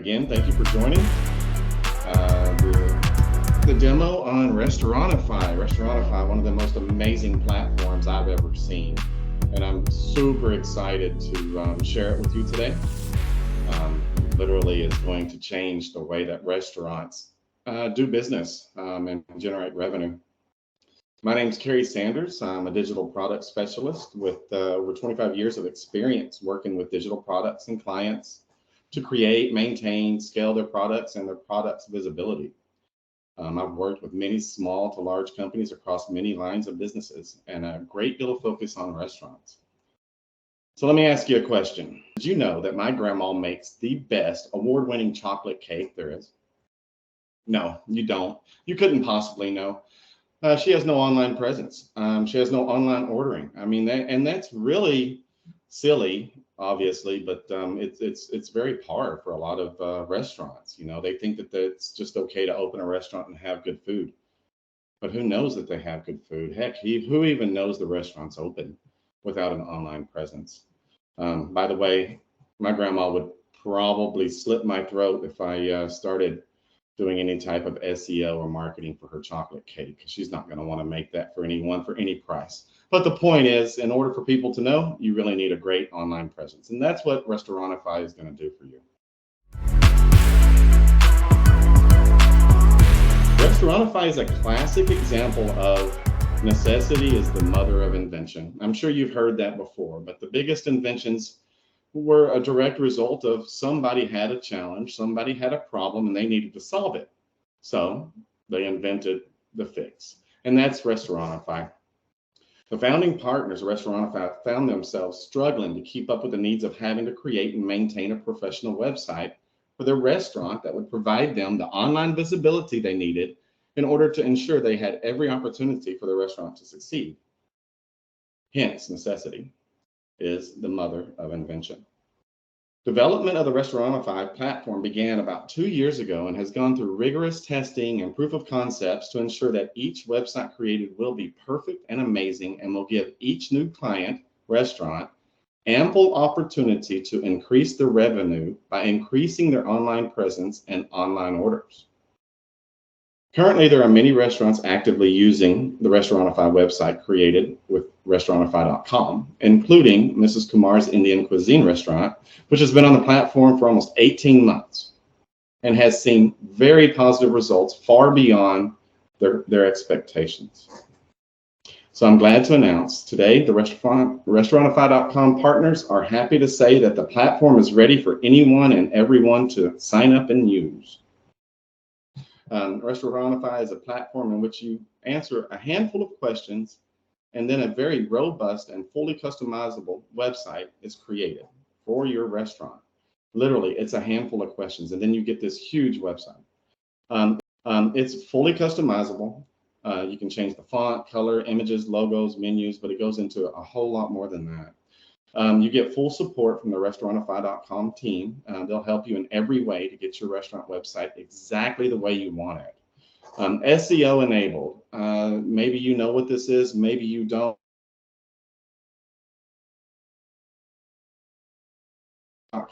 again, thank you for joining the demo on Restaurantify. Restaurantify, one of the most amazing platforms I've ever seen. And I'm super excited to share it with you today. Literally is going to change the way that restaurants do business and generate revenue. My name is Kerry Sanders. I'm a digital product specialist with over 25 years of experience working with digital products and clients to create, maintain, scale their products and their products' visibility. I've worked with many small to large companies across many lines of businesses and a great deal of focus on restaurants. So let me ask you a question. Did you know that my grandma makes the best award-winning chocolate cake there is? No, you don't. You couldn't possibly know. She has no online presence. She has no online ordering. I mean, that's really silly, obviously, but it's very par for a lot of restaurants. You know, they think that it's just okay to open a restaurant and have good food, but who knows that they have good food? Heck, who even knows the restaurant's open without an online presence? By the way, my grandma would probably slit my throat if I started doing any type of SEO or marketing for her chocolate cake. She's not going to want to make that for anyone for any price. But the point is, in order for people to know, you really need a great online presence. And that's what Restaurantify is going to do for you. Restaurantify is a classic example of necessity is the mother of invention. I'm sure you've heard that before, but the biggest inventions were a direct result of somebody had a challenge, somebody had a problem, and they needed to solve it. So they invented the fix, and that's Restaurantify. The founding partners of Restaurantify found themselves struggling to keep up with the needs of having to create and maintain a professional website for their restaurant that would provide them the online visibility they needed in order to ensure they had every opportunity for the restaurant to succeed. Hence, necessity is the mother of invention. Development of the Restaurantify platform began about 2 years ago and has gone through rigorous testing and proof of concepts to ensure that each website created will be perfect and amazing and will give each new client restaurant ample opportunity to increase their revenue by increasing their online presence and online orders. Currently, there are many restaurants actively using the Restaurantify website created with Restaurantify.com, including Mrs. Kumar's Indian Cuisine restaurant, which has been on the platform for almost 18 months and has seen very positive results far beyond their expectations. So I'm glad to announce today the Restaurantify.com partners are happy to say that the platform is ready for anyone and everyone to sign up and use. Restaurantify is a platform in which you answer a handful of questions and then a very robust and fully customizable website is created for your restaurant. Literally, it's a handful of questions and then you get this huge website. It's fully customizable. You can change the font, color, images, logos, menus, but it goes into a whole lot more than that. You get full support from the Restaurantify.com team. They'll help you in every way to get your restaurant website exactly the way you want it. SEO enabled. Maybe you know what this is, maybe you don't.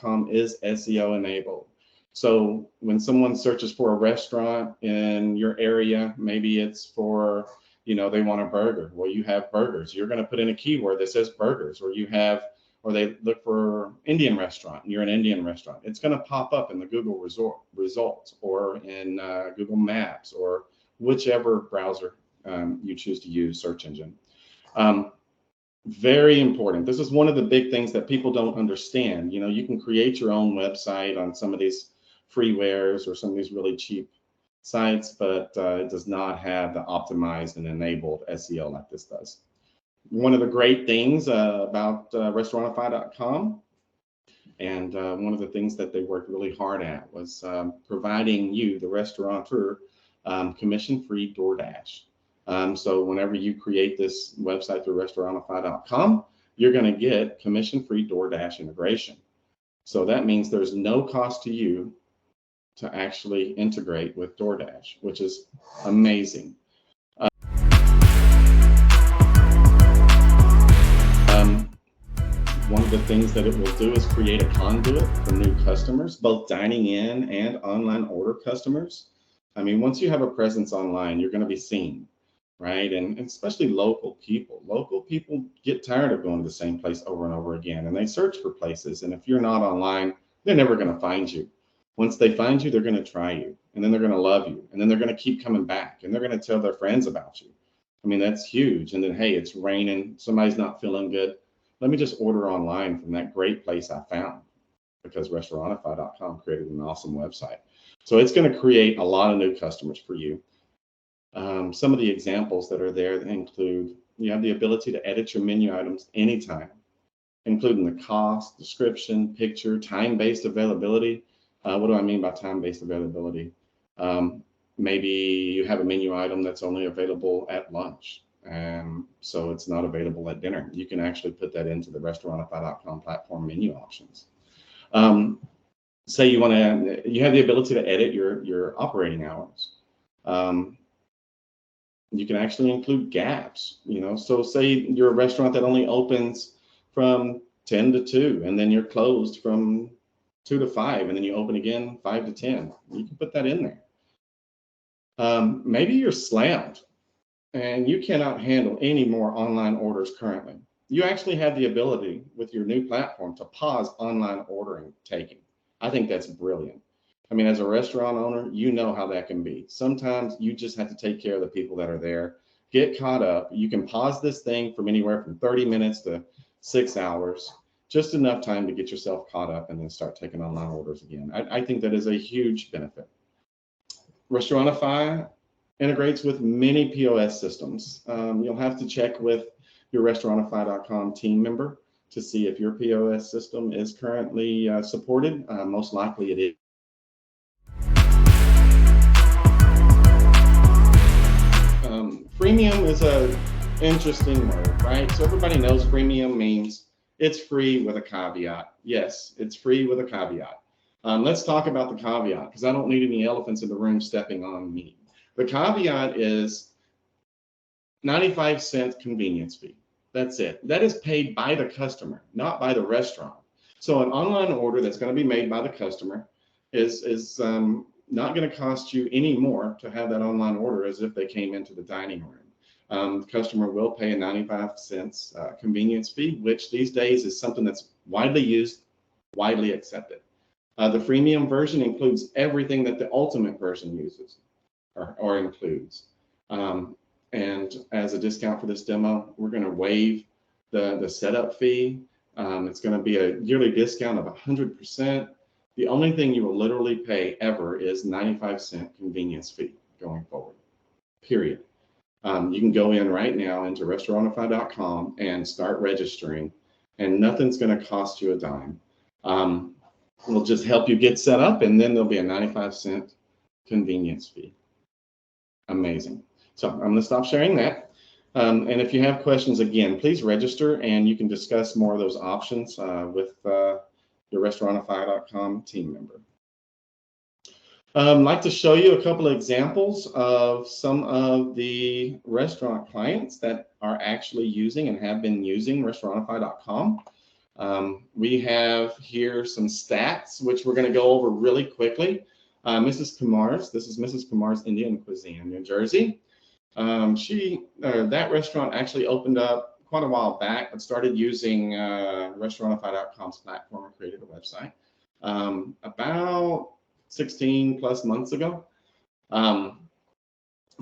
.com is SEO enabled. So when someone searches for a restaurant in your area, maybe it's for, they want a burger. Well, you have burgers. You're going to put in a keyword that says burgers, or they look for Indian restaurant, and you're an Indian restaurant. It's going to pop up in the Google results or in Google Maps or whichever browser you choose to use, search engine. Very important. This is one of the big things that people don't understand. You can create your own website on some of these freewares or some of these really cheap sites, but it does not have the optimized and enabled SEO like this does. One of the great things about Restaurantify.com, and one of the things that they worked really hard at was providing you, the restaurateur, commission-free DoorDash. So whenever you create this website through Restaurantify.com, you're going to get commission-free DoorDash integration. So that means there's no cost to you to actually integrate with DoorDash, which is amazing. One of the things that it will do is create a conduit for new customers, both dining in and online order customers. I mean, once you have a presence online, you're going to be seen, right? And especially local people. Local people get tired of going to the same place over and over again, and they search for places. And if you're not online, they're never going to find you. Once they find you, they're going to try you, and then they're going to love you, and then they're going to keep coming back, and they're going to tell their friends about you. I mean, that's huge. And then, hey, it's raining, somebody's not feeling good. Let me just order online from that great place I found, because Restaurantify.com created an awesome website. So it's going to create a lot of new customers for you. Some of the examples that are there include you have the ability to edit your menu items anytime, including the cost, description, picture, time-based availability. What do I mean by time-based availability? Maybe you have a menu item that's only available at lunch, and so it's not available at dinner. You can actually put that into the Restaurantify.com platform menu options. Say you have the ability to edit your operating hours. You can actually include gaps, so say you're a restaurant that only opens from 10 to 2, and then you're closed from 2 to 5, and then you open again 5 to 10. You can put that in there. Maybe you're slammed and you cannot handle any more online orders currently. You actually have the ability with your new platform to pause online ordering taking. I think that's brilliant. I mean, as a restaurant owner, you know how that can be. Sometimes you just have to take care of the people that are there, get caught up. You can pause this thing from anywhere from 30 minutes to 6 hours, just enough time to get yourself caught up and then start taking online orders again. I think that is a huge benefit. Restaurantify integrates with many POS systems. You'll have to check with your Restaurantify.com team member to see if your POS system is currently supported. Most likely it is. Freemium is an interesting word, right? So everybody knows freemium means it's free with a caveat. Yes, it's free with a caveat. Let's talk about the caveat, because I don't need any elephants in the room stepping on me. The caveat is 95-cent convenience fee. That's it. That is paid by the customer, not by the restaurant. So an online order that's going to be made by the customer is not going to cost you any more to have that online order as if they came into the dining room. The customer will pay a 95 cents convenience fee, which these days is something that's widely used, widely accepted. The freemium version includes everything that the ultimate version uses or includes. And as a discount for this demo, we're going to waive the setup fee. It's going to be a yearly discount of 100%. The only thing you will literally pay ever is 95-cent convenience fee going forward, period. You can go in right now into Restaurantify.com and start registering, and nothing's going to cost you a dime. We'll just help you get set up, and then there'll be a 95-cent convenience fee. Amazing. So I'm going to stop sharing that. And if you have questions, again, please register, and you can discuss more of those options with your Restaurantify.com team member. I'd like to show you a couple of examples of some of the restaurant clients that are actually using and have been using Restaurantify.com. We have here some stats, which we're going to go over really quickly. Mrs. Kumar's, this is Mrs. Kumar's Indian Cuisine, New Jersey. That restaurant actually opened up quite a while back, but started using Restaurantify.com's platform and created a website about 16 plus months ago. So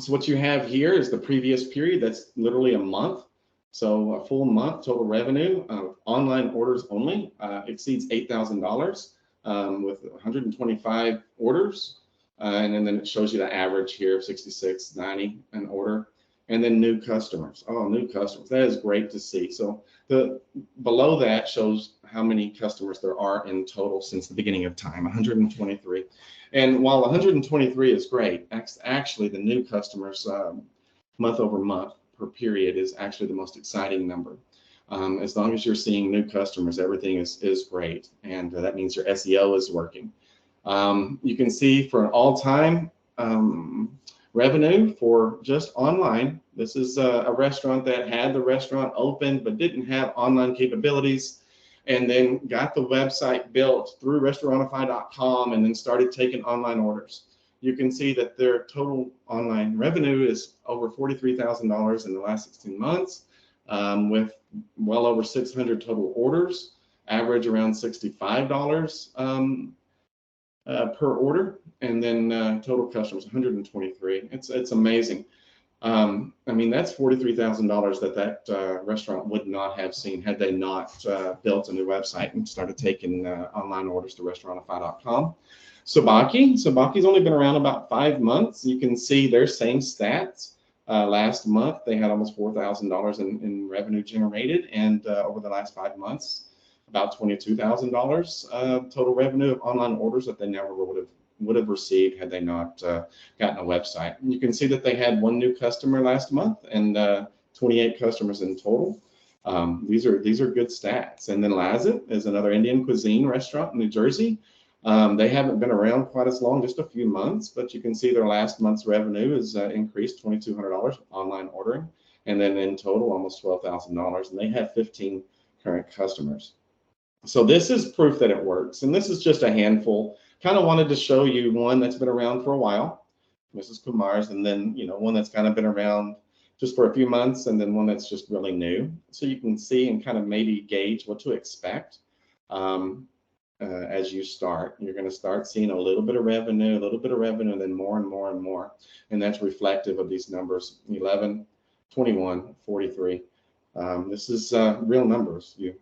what you have here is the previous period. That's literally a month. So a full month total revenue of online orders only exceeds $8,000 with 125 orders. And then it shows you the average here of $66.90 an order. And then new customers. Oh, new customers. That is great to see. So below that shows how many customers there are in total since the beginning of time, 123. And while 123 is great, actually the new customers month over month per period is actually the most exciting number. As long as you're seeing new customers, everything is great. And that means your SEO is working. You can see for an all-time revenue for just online. This is a restaurant that had the restaurant open but didn't have online capabilities. and then got the website built through Restaurantify.com and then started taking online orders. You can see that their total online revenue is over $43,000 in the last 16 months, with well over 600 total orders, average around $65 per order, and then total customers 123. It's amazing. I mean, that's $43,000 that restaurant would not have seen had they not built a new website and started taking online orders to Restaurantify.com. Sabaki's only been around about 5 months. You can see their same stats. Last month, they had almost $4,000 in revenue generated, and over the last 5 months, about $22,000 total revenue of online orders that they never would have received had they not gotten a website. And you can see that they had 1 new customer last month and 28 customers in total. These are good stats. And then Lazit is another Indian cuisine restaurant in New Jersey. They haven't been around quite as long, just a few months, but you can see their last month's revenue is increased $2,200 online ordering, and then in total almost $12,000, and they have 15 current customers. So this is proof that it works, and this is just a handful. Kind of wanted to show you one that's been around for a while, Mrs. Kumar's, and then one that's kind of been around just for a few months, and then one that's just really new. So you can see and kind of maybe gauge what to expect as you start. You're going to start seeing a little bit of revenue, and then more and more and more, and that's reflective of these numbers: 11, 21, 43. This is real numbers. You